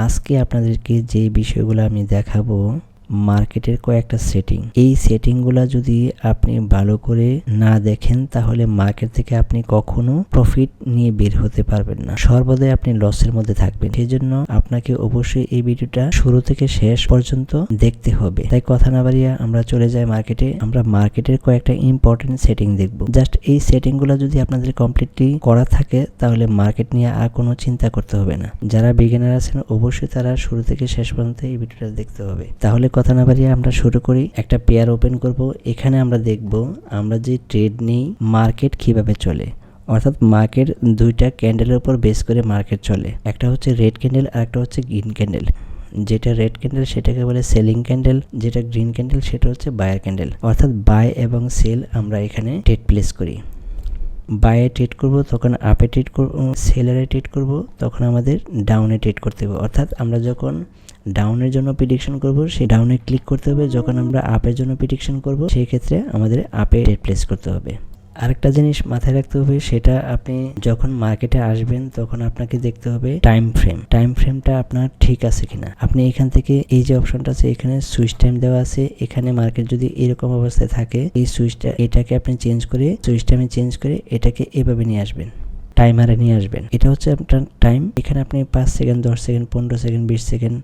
আজকে আপনাদেরকে যে বিষয়গুলো আমি দেখাবো মার্কেটের কয়েকটা সেটিং। এই সেটিংগুলো যদি আপনি ভালো করে না দেখেন তাহলে মার্কেট থেকে আপনি কখনো প্রফিট নিয়ে বের হতে পারবেন না, সর্বদাই আপনি লসের মধ্যে থাকবেন। সেই জন্য আপনাকে অবশ্যই এই ভিডিওটা শুরু থেকে শেষ পর্যন্ত দেখতে হবে। তাই কথা না বাড়িয়ে আমরা চলে যাই মার্কেটে। আমরা মার্কেটের কয়েকটা ইম্পর্টেন্ট সেটিং দেখব। জাস্ট এই সেটিংগুলো যদি আপনাদের কমপ্লিটলি করা থাকে তাহলে মার্কেট নিয়ে আর কোনো চিন্তা করতে হবে না। যারা বিগিনার আছেন অবশ্যই তারা শুরু থেকে শেষ পর্যন্ত এই ভিডিওটা দেখতে হবে। তাহলে কথা না বাড়িয়ে আমরা শুরু করি। একটা পেয়ার ওপেন করব। এখানে আমরা দেখব আমরা যে ট্রেড নেই মার্কেট কিভাবে চলে, অর্থাৎ মার্কেট দুইটা ক্যান্ডেলের উপর বেস করে মার্কেট চলে। একটা হচ্ছে রেড ক্যান্ডেল আর একটা হচ্ছে গ্রিন ক্যান্ডেল। যেটা রেড ক্যান্ডেল সেটাকে বলে সেলিং ক্যান্ডেল, যেটা গ্রিন ক্যান্ডেল সেটা হচ্ছে বায়ার ক্যান্ডেল। অর্থাৎ বাই এবং সেল আমরা এখানে ট্রেড প্লেস করি। বাইয়ে ট্রেড করব তখন আপে ট্রেড করব, সেলারে ট্রেড করব তখন আমাদের ডাউনে ট্রেড করতে হবে। অর্থাৎ আমরা যখন ডাউনের জন্য প্রেডিকশন করব সেই ডাউনে ক্লিক করতে হবে, যখন আমরা আপের জন্য প্রেডিকশন করব সেই ক্ষেত্রে আমাদের আপে ট্রেড প্লেস করতে হবে। আরেকটা জিনিস মাথায় রাখতে হবে, সেটা আপনি যখন মার্কেটে আসবেন তখন আপনাকে দেখতে হবে টাইম ফ্রেম। টাইম ফ্রেমটা আপনার ঠিক আছে কিনা। আপনি এখান থেকে এই যে অপশনটা আছে এখানে সুইচ টাইম দেওয়া আছে। এখানে মার্কেট যদি এরকম অবস্থায় থাকে এই সুইচটা এটাকে আপনি চেঞ্জ করে সুইচ টাইমে চেঞ্জ করে এটাকে এভাবে নিয়ে আসবেন, টাইমারে নিয়ে আসবেন। এটা হচ্ছে আপনার টাইম। এখানে আপনি 5 second, 10 second, 15 second, 20 second,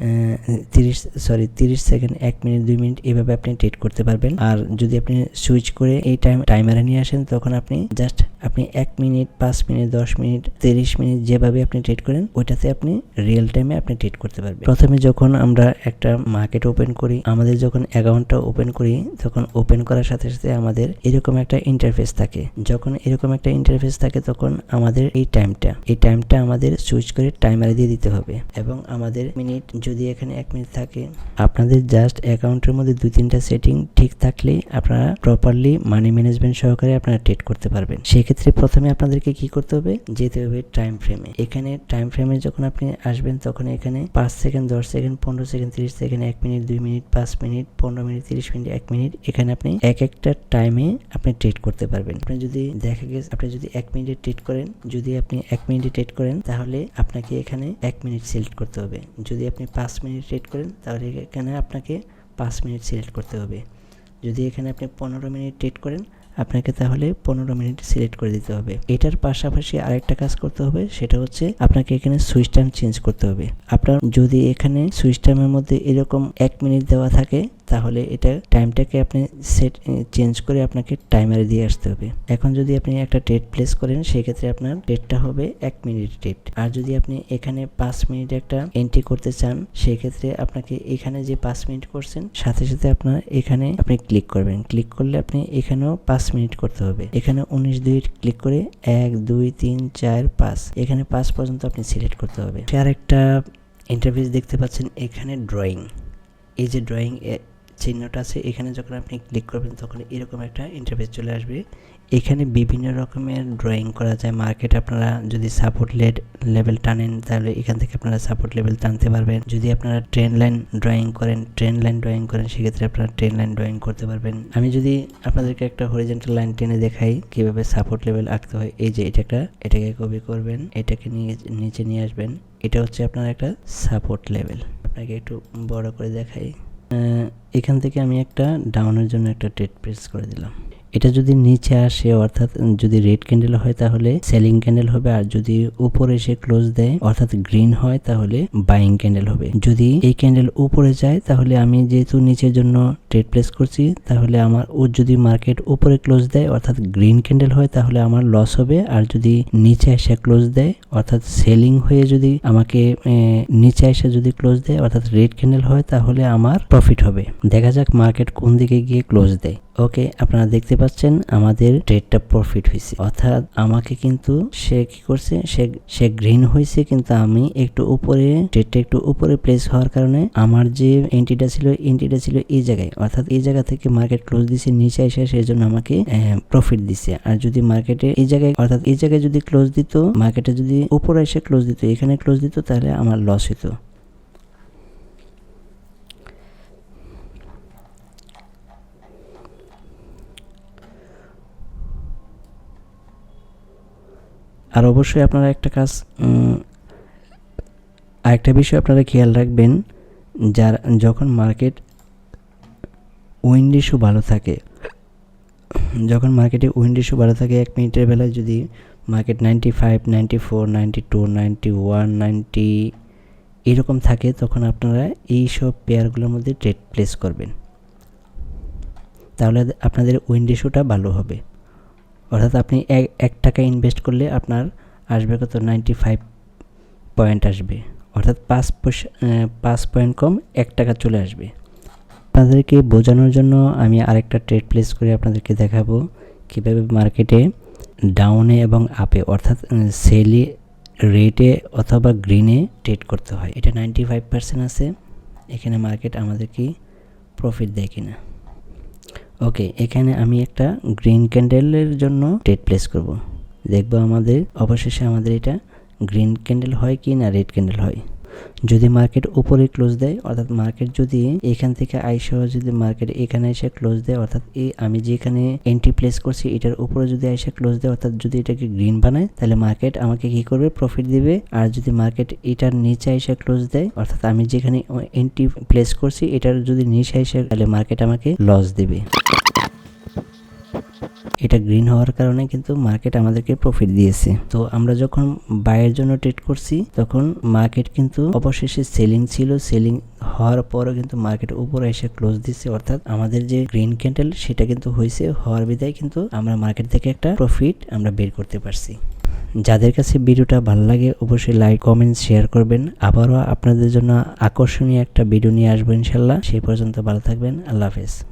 30 second, 1 minute, 2 minute এভাবে আপনি ট্রেড করতে পারবেন। আর যদি আপনি সুইচ করে এই টাইমারে নিয়ে আসেন তখন আপনি জাস্ট আপনি 1 মিনিট, 5 মিনিট, 10 মিনিট, 30 মিনিট যেভাবে আপনি ট্রেড করেন ওইটাতে আপনি রিয়েল টাইমে আপনি ট্রেড করতে পারবেন। প্রথমে যখন আমরা একটা মার্কেট ওপেন করি, আমাদের যখন অ্যাকাউন্টটা ওপেন করি তখন ওপেন করার সাথে সাথে আমাদের এরকম একটা ইন্টারফেস থাকে। যখন এরকম একটা ইন্টারফেস থাকে তখন আমাদের এই টাইমটা আমাদের সুইচ করে টাইমারে দিয়ে দিতে হবে। এবং আমাদের মিনিট যদি এখানে 1 মিনিট থাকে, আপনাদের জাস্ট অ্যাকাউন্টের মধ্যে 2-3টা সেটিং ঠিক থাকলে আপনারা প্রপারলি মানি ম্যানেজমেন্ট সহকারে আপনারা ট্রেড করতে পারবেন। সেক্ষেত্রে প্রথমে আপনাদেরকে কি করতে হবে, যেতে হবে টাইম ফ্রেমে। এখানে টাইম ফ্রেমে যখন আপনি আসবেন তখন এখানে 5 second, 10 second, 15 second, 30 second, 1 minute, 2 minute, 5 minute, 15 minute, 30 minute, 1 minute, এখানে আপনি এক একটা টাইমে আপনি ট্রেড করতে পারবেন। আপনি যদি দেখা গেছে আপনি যদি 1 মিনিটে ট্রেড করেন, যদি আপনি 1 মিনিটে ট্রেড করেন তাহলে আপনাকে এখানে 1 মিনিট সিলেক্ট করতে হবে। যদি আপনি 5 মিনিট ট্রেড করেন তাহলে এখানে আপনাকে 5 মিনিট সিলেক্ট করতে হবে। যদি এখানে আপনি 15 মিনিট ট্রেড করেন আপনাকে তাহলে 15 মিনিট সিলেক্ট করে দিতে হবে। এটার পাশাপাশি আরেকটা কাজ করতে হবে, সেটা হচ্ছে আপনাকে এখানে সুইচ টাইম চেঞ্জ করতে হবে। আপনার যদি এখানে সুইচ টাইমের মধ্যে এরকম 1 মিনিট দেওয়া থাকে তাহলে এটা টাইমটাকে আপনি চেঞ্জ করে আপনাকে টাইমারে দিয়ে আসতে হবে। এখন যদি আপনি একটা ট্রেড প্লেস করেন সেক্ষেত্রে আপনার ট্রেডটা হবে 1 মিনিট ট্রেড। আর যদি আপনি এখানে 5 মিনিট একটা এন্ট্রি করতে চান সেক্ষেত্রে আপনাকে এখানে যে 5 মিনিট করছেন সাথে সাথে আপনার এখানে আপনি ক্লিক করবেন। ক্লিক করলে আপনি এখানেও 5 মিনিট করতে হবে। এখানে 19-2 ক্লিক করে 1, 2, 3, 4, 5 এখানে 5 পর্যন্ত আপনি সিলেক্ট করতে হবে। আর একটা ইন্টারফেস দেখতে পাচ্ছেন এখানে ড্রয়িং, এই যে ড্রয়িং চিহ্নটা আছে এখানে যখন আপনি ক্লিক করবেন তখন এরকম একটা ইন্টারফেস চলে আসবে। এখানে বিভিন্ন রকমের ড্রয়িং করা যায়। মার্কেট আপনারা যদি সাপোর্ট লেভেল টানেন তাহলে এখান থেকে আপনারা সাপোর্ট লেভেল টানতে পারবেন। যদি আপনারা ট্রেন্ড লাইন ড্রয়িং করেন সেক্ষেত্রে আপনারা ট্রেন্ড লাইন ড্রয়িং করতে পারবেন। আমি যদি আপনাদেরকে একটা হরিজন্টাল লাইন টেনে দেখাই কিভাবে সাপোর্ট লেভেল আঁকতে হয়, এই যে এটাকে কপি করবেন, এটাকে নিচে নিয়ে আসবেন। এটা হচ্ছে আপনার একটা সাপোর্ট লেভেল। আপনাকে একটু বড় করে দেখাই। এখান থেকে আমি একটা ডাউনের জন্য একটা ট্রেড প্রেস করে দিলাম। এটা যদি নিচে আসে অর্থাৎ যদি রেড ক্যান্ডেল হয় তাহলে সেলিং ক্যান্ডেল হবে, আর যদি উপরে এসে ক্লোজ দেয় অর্থাৎ গ্রিন হয় তাহলে বাইং ক্যান্ডেল হবে। যদি এই ক্যান্ডেল উপরে যায় তাহলে আমি যেহেতু নিচের জন্য ট্রেড প্লেস করছি তাহলে আমার যদি মার্কেট উপরে ক্লোজ দেয় অর্থাৎ গ্রিন ক্যান্ডেল হয় তাহলে আমার লস হবে। আর যদি নিচে এসে ক্লোজ দেয় অর্থাৎ সেলিং হয়ে যদি আমাকে নিচে এসে যদি ক্লোজ দেয় অর্থাৎ রেড ক্যান্ডেল হয় তাহলে আমার প্রফিট হবে। দেখা যাক মার্কেট কোন দিকে গিয়ে ক্লোজ দেয়। ওকে, আপনারা দেখতে পাচ্ছেন আমাদের ট্রেডটা প্রফিট হয়েছে। অর্থাৎ আমাকে কিন্তু সে কি করছে, সে গ্রিন হয়েছে কিন্তু আমি ট্রেডটা একটু উপরে প্লেস হওয়ার কারণে আমার যে এন্ট্রিটা ছিল এই জায়গায়, অর্থাৎ এই জায়গা থেকে মার্কেট ক্লোজ দিছে নিচে এসে, সেই জন্য আমাকে প্রফিট দিছে। আর যদি মার্কেটে এই জায়গায় যদি ক্লোজ দিত, মার্কেটে যদি উপরে এসে ক্লোজ দিত, এখানে ক্লোজ দিত তাহলে আমার লস হতো। আর অবশ্যই আপনারা একটা কাজ আরেকটা বিষয় আপনারা খেয়াল রাখবেন, যখন মার্কেট উইন্ড ইস্যু ভালো থাকে, যখন মার্কেটে উইন্ড ইস্যু ভালো থাকে 1 মিনিটের বেলায় যদি মার্কেট 95, 94, 92, 91, 90 এরকম থাকে, তখন আপনারা এই সব পেয়ারগুলোর মধ্যে ট্রেড প্লেস করবেন, তাহলে আপনাদের উইন্ড ইস্যুটা ভালো হবে। অর্থাৎ আপনি 1 টাকা ইনভেস্ট করলে আপনার আসবে কত, 95 পয়েন্ট আসবে, অর্থাৎ 5 পয়েন্ট কম 1 টাকা চলে আসবে। আপনাদেরকে বোঝানোর জন্য আমি আরেকটা ট্রেড প্লেস করে আপনাদেরকে দেখাবো কীভাবে মার্কেটে ডাউনে এবং আপে, অর্থাৎ সেলে রেটে অথবা গ্রিনে ট্রেড করতে হয়। এটা 95% আছে, এখানে মার্কেট আমাদেরকে প্রফিট দেয় কিনা। ওকে, এখানে আমি একটা গ্রিন ক্যান্ডেলের জন্য ট্রেড প্লেস করব, দেখব আমাদের অবশেষে আমাদের এটা গ্রিন ক্যান্ডেল হয় কি না রেড ক্যান্ডেল হয়। যদি মার্কেট উপরে ক্লোজ দেয়, অর্থাৎ মার্কেট যদি এখান থেকে আইসা যদি মার্কেট এখানে এসে ক্লোজ দেয়, অর্থাৎ আমি যেখানে এন্ট্রি প্লেস করছি এটার উপরে যদি এসে ক্লোজ দেয়, অর্থাৎ যদি এটাকে গ্রিন বানায়, তাহলে মার্কেট আমাকে কি করবে, প্রফিট দিবে। আর যদি মার্কেট এটার নিচে এসে ক্লোজ দেয়, অর্থাৎ আমি যেখানে এন্ট্রি প্লেস করছি এটার যদি নিচে এসে, তাহলে মার্কেট আমাকে লস দিবে। এটা গ্রিন হওয়ার কারণে কিন্তু মার্কেট আমাদেরকে প্রফিট দিয়েছে। তো আমরা যখন বাইয়ের জন্য ট্রেড করছি, তখন মার্কেট কিন্তু অবশেষে সেলিং ছিল, সেলিং হওয়ার পরও কিন্তু মার্কেট উপরে এসে ক্লোজ দিচ্ছে, অর্থাৎ আমাদের যে গ্রিন ক্যান্ডেল সেটা কিন্তু হয়েছে, হওয়ার বিদায় কিন্তু আমরা মার্কেট থেকে একটা প্রফিট আমরা বের করতে পারছি। যাদের কাছে ভিডিওটা ভালো লাগে অবশ্যই লাইক, কমেন্ট, শেয়ার করবেন। আবারও আপনাদের জন্য আকর্ষণীয় একটা ভিডিও নিয়ে আসবো ইনশাল্লাহ। সেই পর্যন্ত ভালো থাকবেন। আল্লাহ হাফেজ।